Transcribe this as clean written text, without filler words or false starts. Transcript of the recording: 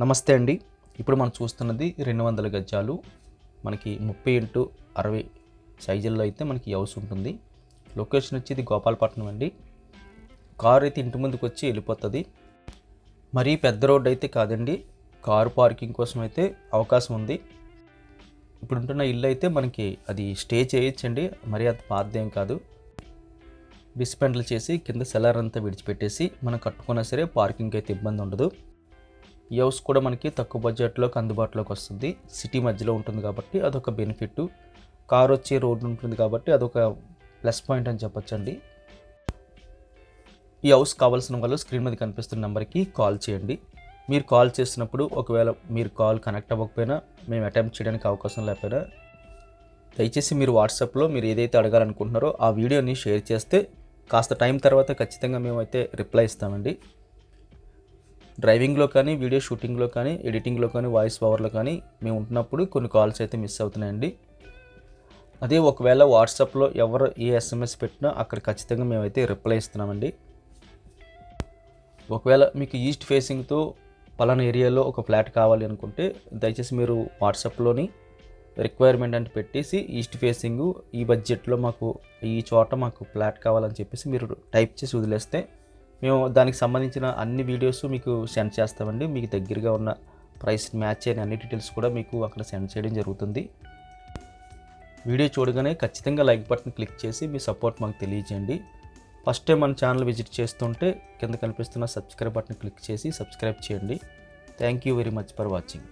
నమస్తే అండి. ఇప్పుడు మనం చూస్తున్నది 200 గజాలు మనకి 30x60 సైజుల్లో అయితే మనకి ఈ హౌస్ ఉంటుంది. లొకేషన్ వచ్చేది గోపాలపట్నం అండి. కారు అయితే ఇంటి ముందుకు వచ్చి వెళ్ళిపోతుంది. మరీ పెద్ద రోడ్ అయితే కాదండి. కారు పార్కింగ్ కోసం అయితే అవకాశం ఉంది. ఇప్పుడుంటున్న ఇల్లు అయితే మనకి అది స్టే చేయొచ్చండి. మరీ అది పాతదేం కాదు. డిస్పెండ్లు చేసి కింద సెల్లర్ అంతా విడిచిపెట్టేసి మనం కట్టుకున్నా సరే పార్కింగ్ అయితే ఇబ్బంది ఉండదు. ఈ హౌస్ కూడా మనకి తక్కువ బడ్జెట్లోకి అందుబాటులోకి వస్తుంది. సిటీ మధ్యలో ఉంటుంది కాబట్టి అదొక బెనిఫిట్. కారు వచ్చే రోడ్డు ఉంటుంది కాబట్టి అదొక ప్లస్ పాయింట్ అని చెప్పొచ్చండి. ఈ హౌస్ కావాల్సిన వాళ్ళు స్క్రీన్ మీద కనిపిస్తున్న నెంబర్కి కాల్ చేయండి. మీరు కాల్ చేసినప్పుడు ఒకవేళ మీరు కాల్ కనెక్ట్ అవ్వకపోయినా, మేము అటెంప్ట్ చేయడానికి అవకాశం లేకపోయినా, దయచేసి మీరు వాట్సాప్లో మీరు ఏదైతే అడగాలనుకుంటున్నారో ఆ వీడియోని షేర్ చేస్తే కాస్త టైం తర్వాత ఖచ్చితంగా మేమైతే రిప్లై ఇస్తామండి. డ్రైవింగ్లో కానీ, వీడియో షూటింగ్లో కానీ, ఎడిటింగ్లో కానీ, వాయిస్ ఓవర్లో కానీ మేము ఉంటున్నప్పుడు కొన్ని కాల్స్ అయితే మిస్ అవుతున్నాయండి. అదే ఒకవేళ వాట్సాప్లో ఎవరు ఏ ఎస్ఎంఎస్ పెట్టినా అక్కడ ఖచ్చితంగా మేమైతే రిప్లై ఇస్తున్నామండి. ఒకవేళ మీకు ఈస్ట్ ఫేసింగ్తో పలానా ఏరియాలో ఒక ఫ్లాట్ కావాలి అనుకుంటే దయచేసి మీరు వాట్సాప్లోని రిక్వైర్మెంట్ అంటే పెట్టేసి ఈస్ట్ ఫేసింగ్ ఈ బడ్జెట్లో మాకు ఈ చోట మాకు ఫ్లాట్ కావాలని చెప్పేసి మీరు టైప్ చేసి వదిలేస్తే మేము దానికి సంబంధించిన అన్ని వీడియోస్ మీకు సెండ్ చేస్తామండి. మీకు దగ్గరగా ఉన్న ప్రైస్ మ్యాచ్ అయిన అన్ని డీటెయిల్స్ కూడా మీకు అక్కడ సెండ్ చేయడం జరుగుతుంది. వీడియో చూడగానే ఖచ్చితంగా లైక్ బటన్ క్లిక్ చేసి మీ సపోర్ట్ మాకు తెలియజేయండి. ఫస్ట్ టైం మన ఛానల్ విజిట్ చేస్తుంటే కింద కనిపిస్తున్న సబ్స్క్రైబ్ బటన్ క్లిక్ చేసి సబ్స్క్రైబ్ చేయండి. Thank you very much for watching.